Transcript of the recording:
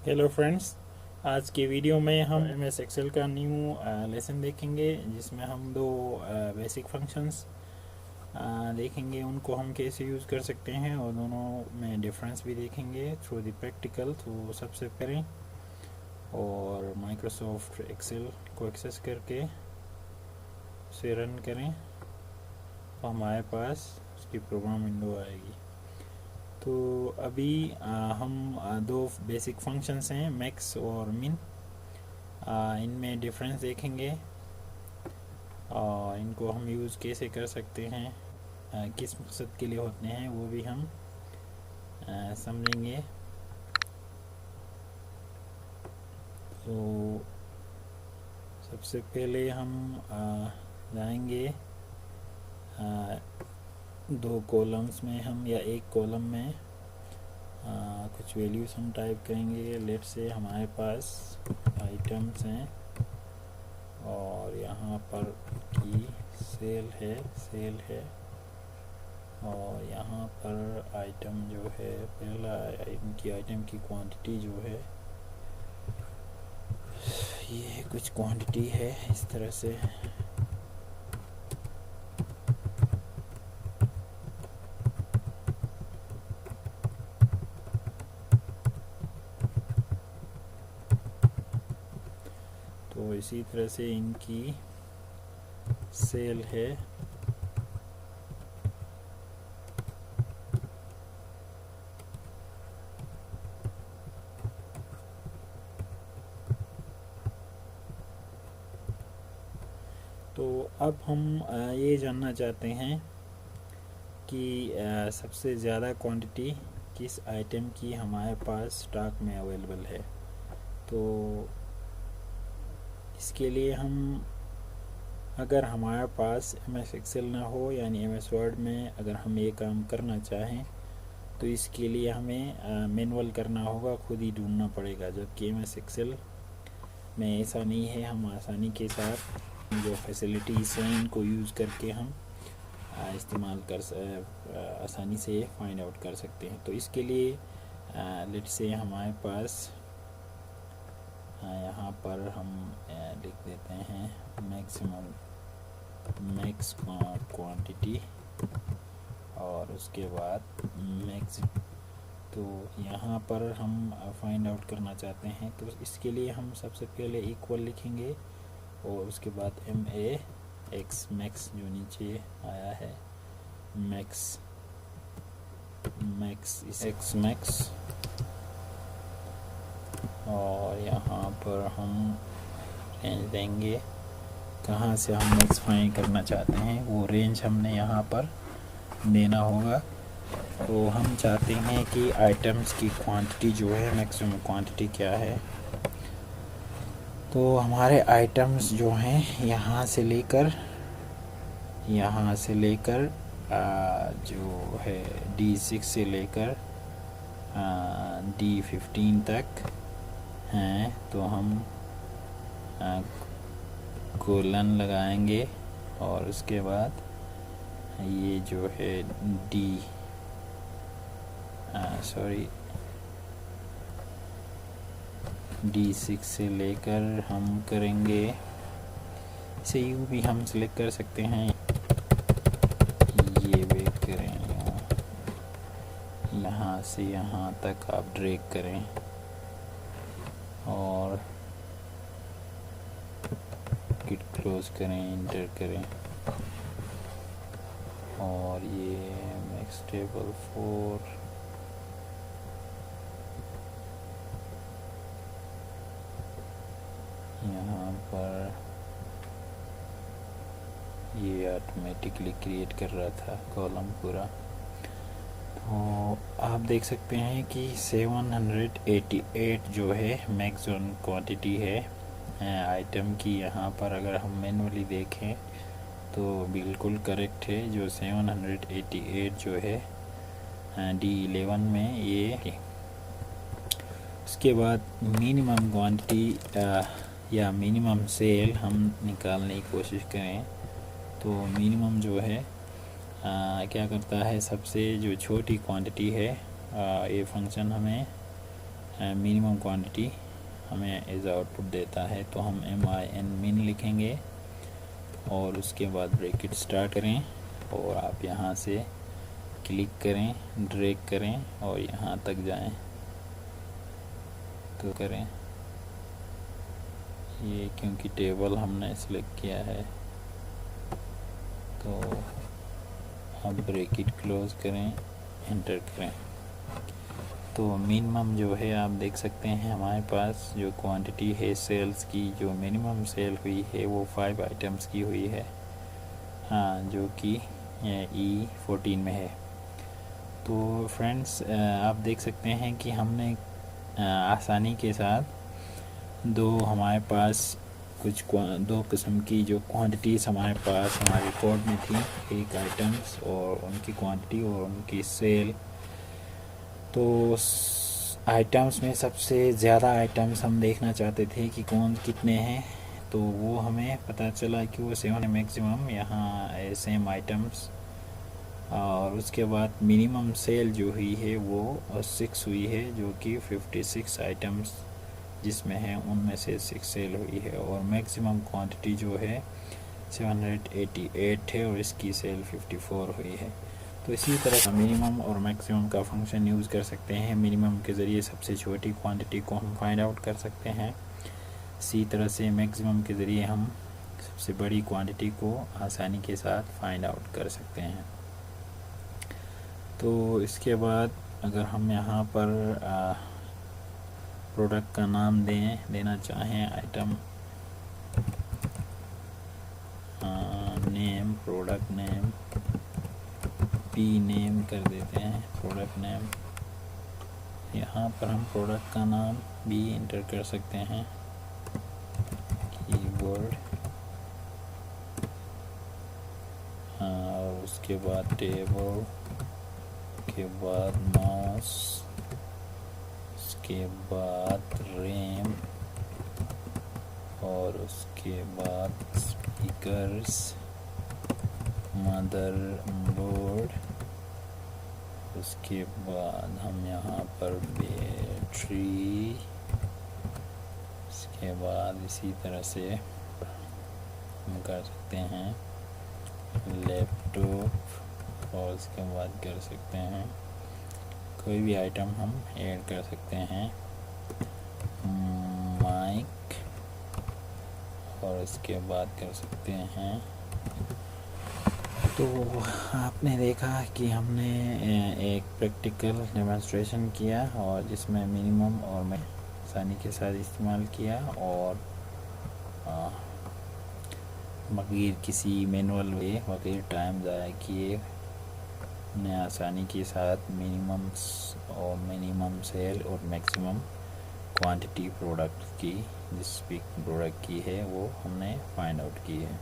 Hello friends, आज की video में हम एम एस एक्सेल का न्यू लेसन देखेंगे जिसमें हम दो बेसिक फंक्शंस देखेंगे। उनको हम कैसे यूज़ कर सकते हैं और दोनों में डिफरेंस भी देखेंगे थ्रू द प्रैक्टिकल। तो सबसे करें और माइक्रोसॉफ्ट एक्सेल को एक्सेस करके उसे रन करें तो हमारे पास उसकी प्रोग्राम विंडो आएगी। तो अभी हम दो बेसिक फंक्शंस हैं, मैक्स और मिन। इनमें डिफरेंस देखेंगे और इनको हम यूज़ कैसे कर सकते हैं, किस मकसद के लिए होते हैं वो भी हम समझेंगे। तो सबसे पहले हम जाएंगे दो कॉलम्स में, हम या एक कॉलम में कुछ वैल्यूज हम टाइप करेंगे। लेट से हमारे पास आइटम्स हैं और यहाँ पर की सेल है और यहाँ पर आइटम जो है, पहला आइटम की क्वांटिटी जो है ये कुछ क्वांटिटी है इस तरह से। तो इसी तरह से इनकी सेल है। तो अब हम ये जानना चाहते हैं कि सबसे ज़्यादा क्वांटिटी किस आइटम की हमारे पास स्टॉक में अवेलेबल है। तो इसके लिए हम, अगर हमारे पास एम एस एक्सेल ना हो यानी एम एस वर्ड में अगर हम ये काम करना चाहें तो इसके लिए हमें मैनुअल करना होगा, खुद ही ढूंढना पड़ेगा। जबकि एम एस एक्सेल में ऐसा नहीं है, हम आसानी के साथ जो फैसिलिटीज़ हैं इनको यूज़ करके हम इस्तेमाल कर आसानी से फाइंड आउट कर सकते हैं। तो इसके लिए लेट से हमारे पास यहाँ पर हम लिख देते हैं मैक्स क्वांटिटी और उसके बाद मैक्स। तो यहाँ पर हम फाइंड आउट करना चाहते हैं, तो इसके लिए हम सबसे पहले इक्वल लिखेंगे और उसके बाद MAX मैक्स जो नीचे आया है मैक्स एक्स मैक्स। और यहाँ पर हम रेंज देंगे कहाँ से हम मैक्स फाइंड करना चाहते हैं, वो रेंज हमने यहाँ पर देना होगा। तो हम चाहते हैं कि आइटम्स की क्वांटिटी जो है, मैक्सिमम क्वांटिटी क्या है। तो हमारे आइटम्स जो हैं यहाँ से लेकर जो है D6 से लेकर D15 तक हैं। तो हम कोलन लगाएंगे और उसके बाद ये जो है D6 से लेकर हम करेंगे, इसे यू भी हम सिलेक्ट कर सकते हैं, ये वे करें, यहाँ से यहाँ तक आप ड्रैग करें और गिट क्लोज करें, इंटर करें और ये मैक्स टेबल 4 यहाँ पर ये ऑटोमेटिकली क्रिएट कर रहा था कॉलम पूरा। तो आप देख सकते हैं कि 788 जो है मैक्सिमम क्वांटिटी है आइटम की। यहाँ पर अगर हम मैनुअली देखें तो बिल्कुल करेक्ट है, जो 788 जो है D11 में ये। उसके बाद मिनिमम क्वांटिटी या मिनिमम सेल हम निकालने की कोशिश करें। तो मिनिमम जो है क्या करता है, सबसे जो छोटी क्वांटिटी है ये फंक्शन हमें मिनिमम क्वांटिटी हमें एज आउटपुट देता है। तो हम min लिखेंगे और उसके बाद ब्रैकेट स्टार्ट करें और आप यहाँ से क्लिक करें, ड्रैग करें और यहाँ तक जाएं तो करें। ये क्योंकि टेबल हमने सिलेक्ट किया है, तो अब ब्रैकेट क्लोज करें, एंटर करें। तो मिनिमम जो है आप देख सकते हैं हमारे पास जो क्वांटिटी है सेल्स की, जो मिनिमम सेल हुई है वो 5 आइटम्स की हुई है, हाँ, जो कि E14 में है। तो फ्रेंड्स आप देख सकते हैं कि हमने आसानी के साथ हमारे पास दो किस्म की जो क्वांटिटीज़ हमारे पास हमारे रिकॉर्ड में थी, एक आइटम्स और उनकी क्वांटिटी और उनकी सेल। तो आइटम्स में सबसे ज़्यादा आइटम्स हम देखना चाहते थे कि कितने हैं, तो वो हमें पता चला कि वो 7 है मैक्सिमम यहाँ सेम आइटम्स। और उसके बाद मिनिमम सेल जो हुई है वो 6 हुई है, जो कि 56 आइटम्स जिसमें है उनमें से 6 सेल हुई है। और मैक्सिमम क्वांटिटी जो है 788 है और इसकी सेल 54 हुई है। तो इसी तरह मिनिमम और मैक्सिमम का फंक्शन यूज़ कर सकते हैं। मिनिमम के ज़रिए सबसे छोटी क्वांटिटी को हम फाइंड आउट कर सकते हैं, इसी तरह से मैक्सिमम के ज़रिए हम सबसे बड़ी क्वांटिटी को आसानी के साथ फाइंड आउट कर सकते हैं। तो इसके बाद अगर हम यहाँ पर प्रोडक्ट का नाम देना चाहें, item name, product name, P name कर देते हैं, प्रोडक्ट नेम। यहाँ पर हम प्रोडक्ट का नाम भी इंटर कर सकते हैं, कीवर्ड, और उसके बाद टेबल के बाद माउस, उसके बाद रैम और उसके बाद स्पीकर्स, मदर बोर्ड, उसके बाद हम यहाँ पर बैटरी, उसके बाद इसी तरह से हम कर सकते हैं लैपटॉप और उसके बाद कर सकते हैं कोई भी आइटम हम ऐड कर सकते हैं, माइक, और उसके बाद कर सकते हैं। तो आपने देखा कि हमने एक प्रैक्टिकल डेमोंस्ट्रेशन किया और जिसमें मिनिमम और मैं आसानी के साथ इस्तेमाल किया और बगैर किसी मैनुअल वे, बगैर टाइम ज़ाया किए ने आसानी के साथ मिनिमम सेल और मैक्सिमम क्वांटिटी प्रोडक्ट की, जिस भी प्रोडक्ट की है वो हमने फाइंड आउट की है।